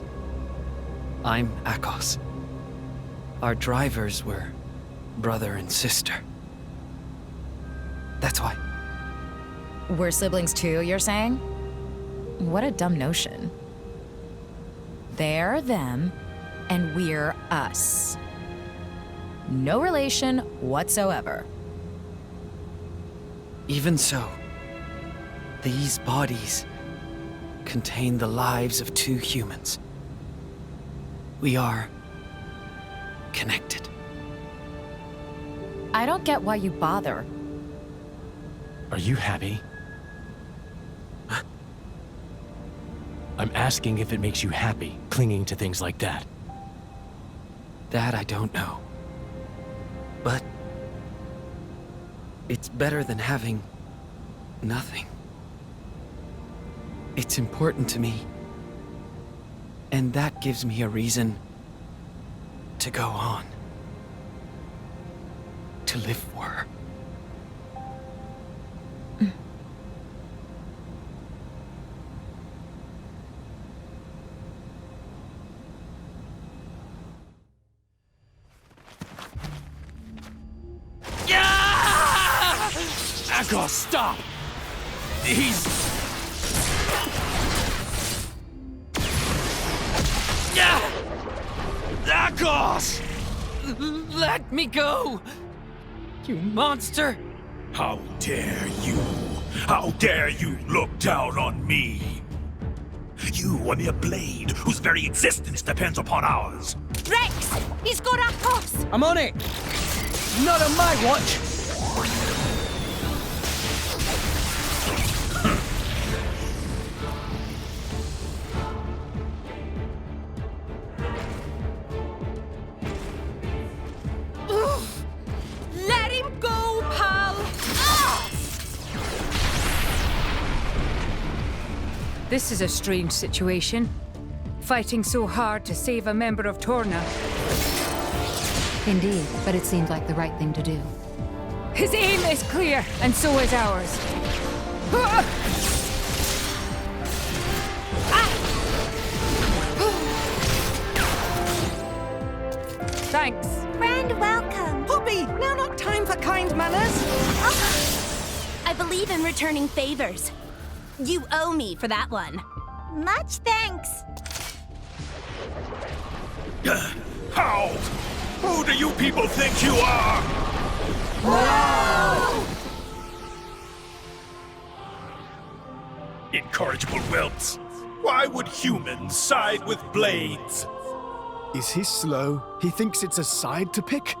I'm Akos. Our drivers were brother and sister. That's why. We're siblings too, you're saying? What a dumb notion. They're them, and we're us. No relation whatsoever. Even so, these bodies contain the lives of two humans. We are connected. I don't get why you bother. Are you happy? I'm asking if it makes you happy, clinging to things like that. That I don't know. But it's better than having nothing. It's important to me. And that gives me a reason to go on. To live for her. Akos, stop! He's... Akos! Let me go! You monster! How dare you? How dare you look down on me? You are mere blade whose very existence depends upon ours. Rex! He's got Akos! I'm on it! Not on my watch! Let him go, pal! This is a strange situation. Fighting so hard to save a member of Torna. Indeed, but it seemed like the right thing to do. His aim is clear, and so is ours. Thanks. Friend, welcome. Poppy, now not time for kind manners. I believe in returning favors. You owe me for that one. Much thanks. How? Who do you people think you are? Whoa! Incorrigible whelps. Why would humans side with blades? Is he slow? He thinks it's a side to pick?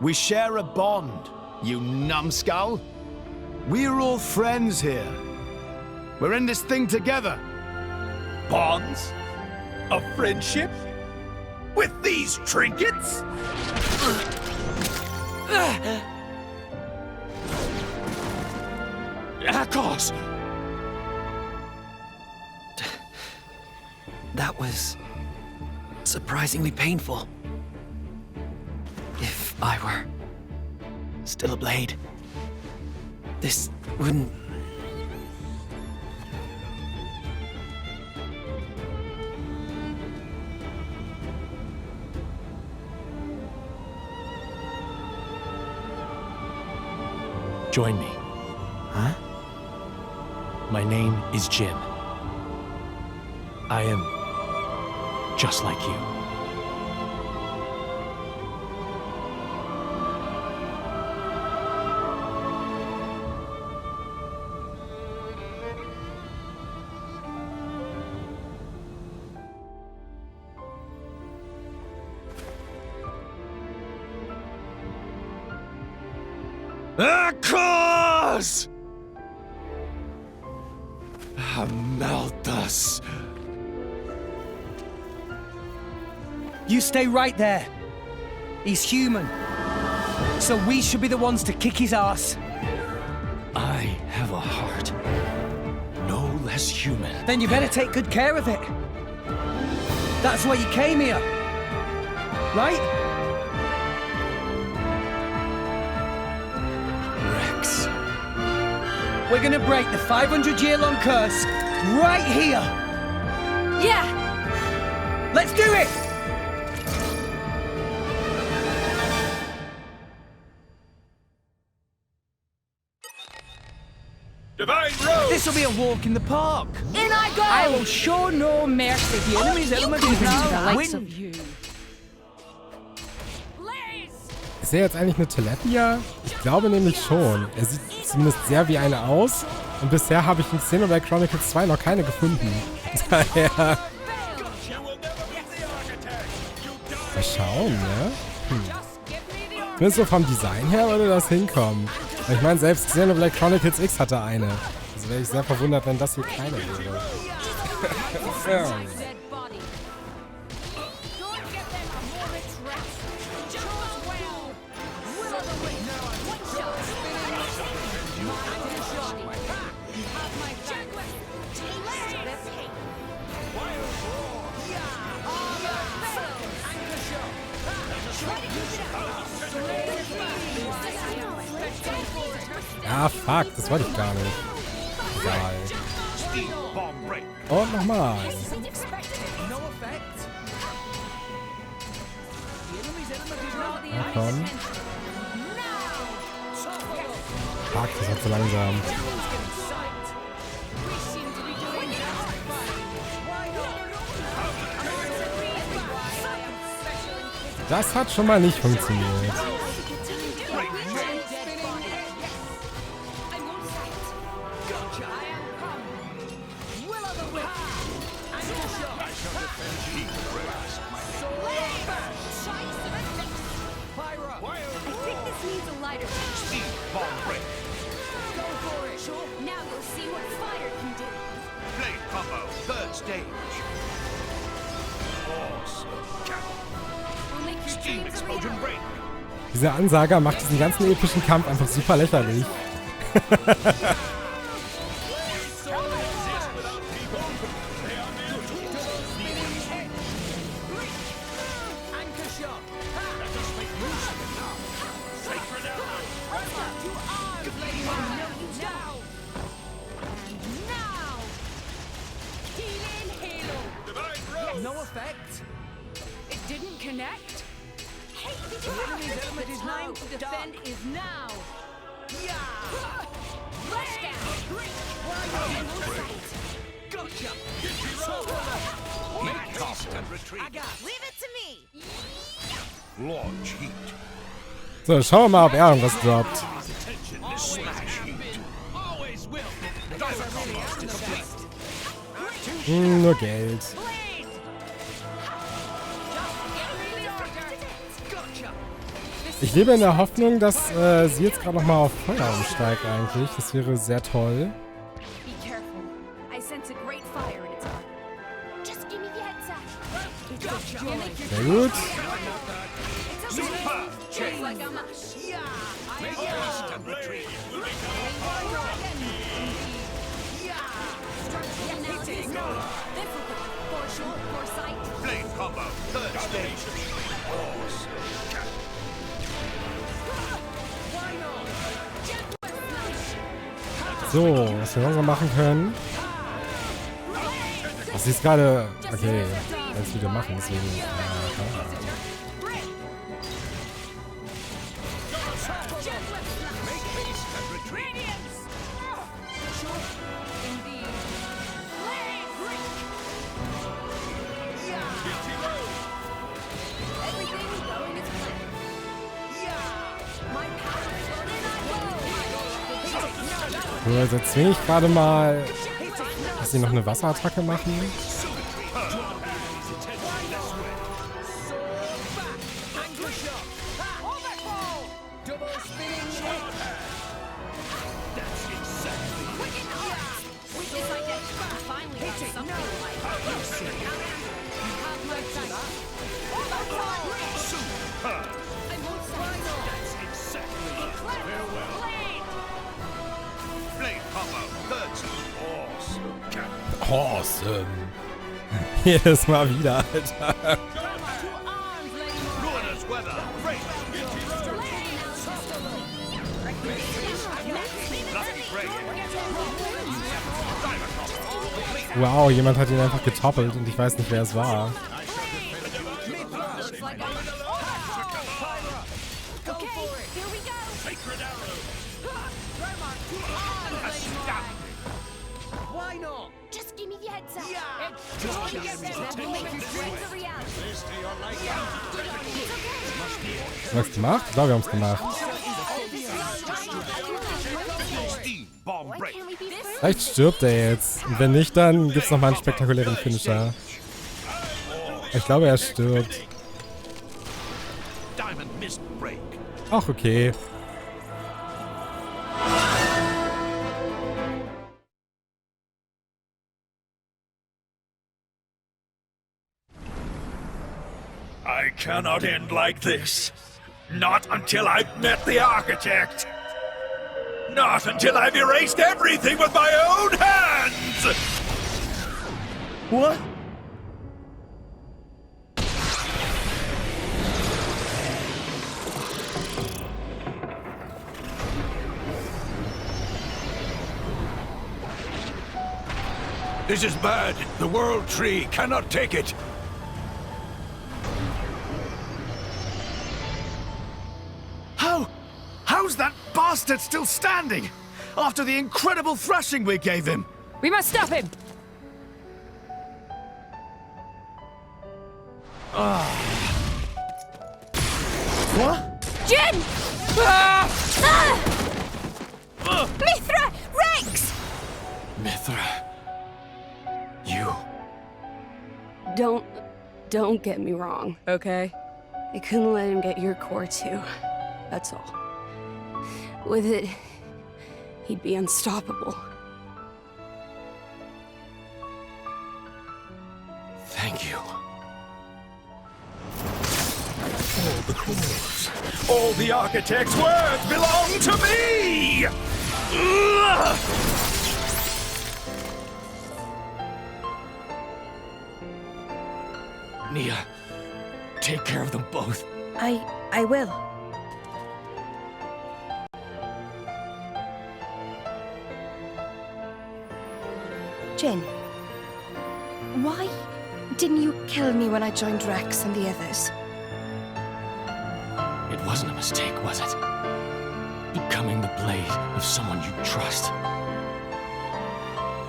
We share a bond, you numbskull. We're all friends here. We're in this thing together. Bonds? A friendship? With these trinkets? Akos! That was surprisingly painful. If I were still a blade, this wouldn't... Join me. Huh? My name is Jin. I am just like you. Akos! Hameltas. You stay right there. He's human. So we should be the ones to kick his ass. I have a heart. No less human. Then you better take good care of it. That's why you came here. Right? Rex. We're gonna break the 500-year-long curse right here. Yeah. Let's do it! Divine Road! This'll be a walk in the park. In I go! I will show no mercy. The enemy's element is now win. Ist er jetzt eigentlich eine Telepia? Ich glaube nämlich schon. Er sieht zumindest sehr wie eine aus. Und bisher habe ich in Xenoblade Chronicles 2 noch keine gefunden. Daher... Mal schauen, ne? Zumindest so vom Design her würde das hinkommen. Aber ich meine, selbst Xenoblade Chronicles X hatte eine. Also wäre ich sehr verwundert, wenn das hier keine wäre. Ja. Ah, fuck, das wollte ich gar nicht. Egal. Und nochmal. Na komm. Fuck, das war zu langsam. Das hat schon mal nicht funktioniert. Dieser Ansager macht diesen ganzen epischen Kampf einfach super lächerlich. No effect. It didn't connect. Hey, did you the time to defend is now. Yeah. Rush down. Gotcha. Make cost and retreat. I got. Leave it to me. Launch heat. So, schauen wir mal, ob er irgendwas droppt. Nur Geld. Ich lebe in der Hoffnung, dass sie jetzt gerade nochmal auf Feuer umsteigt eigentlich. Das wäre sehr toll. Sehr gut. So, was wir noch machen können. Das ist gerade... Okay, das wieder machen, deswegen... So, jetzt zwinge ich gerade mal, dass sie noch eine Wasserattacke machen. Awesome. Jedes Mal wieder, Alter. Wow, jemand hat ihn einfach getoppelt und ich weiß nicht, wer es war. Haben wir es gemacht? Ich glaube, wir haben es gemacht. Vielleicht stirbt er jetzt. Und wenn nicht, dann gibt es nochmal einen spektakulären Finisher. Ich glaube, er stirbt. Ach, okay. I cannot end like this. Not until I've met the architect. Not until I've erased everything with my own hands! What? This is bad. The World Tree cannot take it. How's that bastard still standing? After the incredible thrashing we gave him? We must stop him! What? Jin! Mithra! Rex! Mithra. You. Don't get me wrong. Okay. I couldn't let him get your core too. That's all. With it, he'd be unstoppable. Thank you. All the cores, all the architect's words belong to me! Nia, take care of them both. I will. Jin, why didn't you kill me when I joined Rex and the others? It wasn't a mistake, was it? Becoming the blade of someone you trust.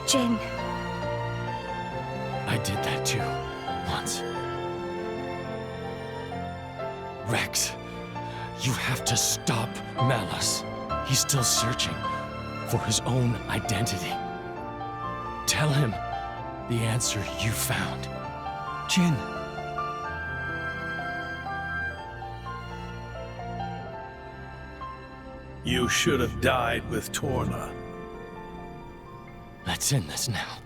Jin. I did that too, once. Rex, you have to stop Malus. He's still searching for his own identity. Tell him the answer you found. Jin. You should have died with Torna. Let's end this now.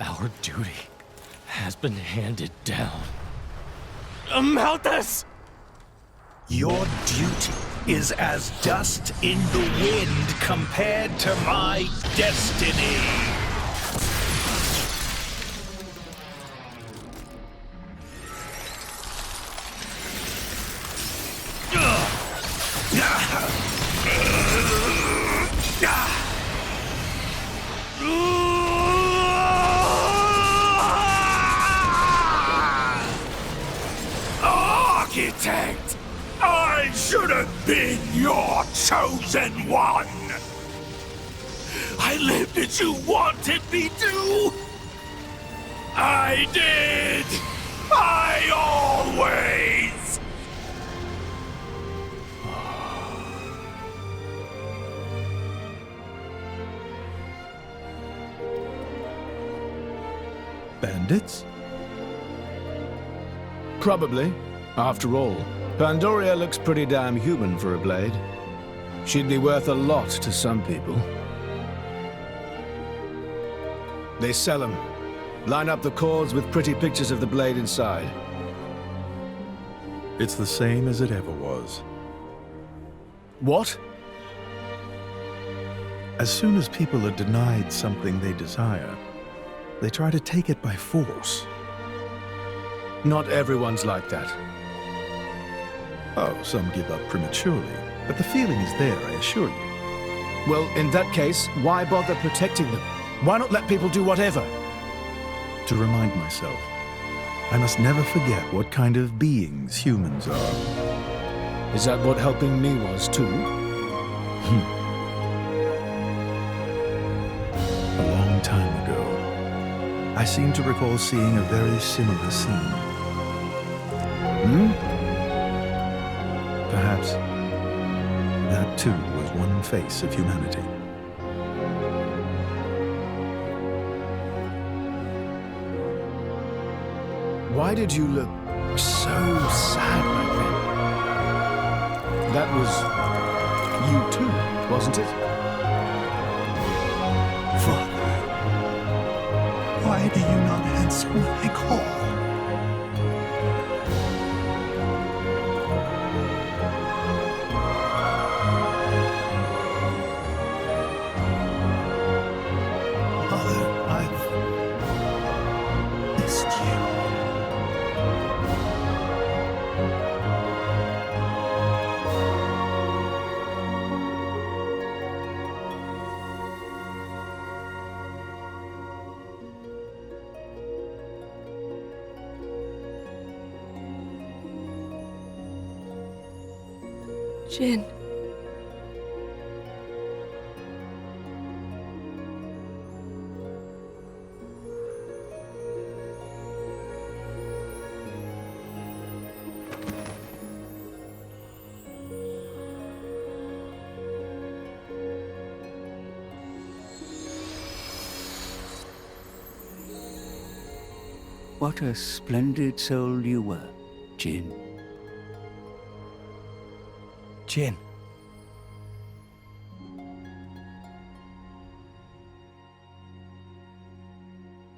Our duty has been handed down. Malthus! Your duty is as dust in the wind compared to my destiny. Architect! I should have been your chosen one! I lived as you wanted me to! I did! I always! Bandits? Probably. After all, Pandoria looks pretty damn human for a blade. She'd be worth a lot to some people. They sell them. Line up the cords with pretty pictures of the blade inside. It's the same as it ever was. What? As soon as people are denied something they desire, they try to take it by force. Not everyone's like that. Oh, some give up prematurely, but the feeling is there, I assure you. Well, in that case, why bother protecting them? Why not let people do whatever? To remind myself, I must never forget what kind of beings humans are. Is that what helping me was, too? A long time ago, I seem to recall seeing a very similar scene. Perhaps that too was one face of humanity. Why did you look so sad like that? That was you too, wasn't it? Father, why do you not answer when I call? Mother, I've missed you. Jin. What a splendid soul you were, Jin. Jin.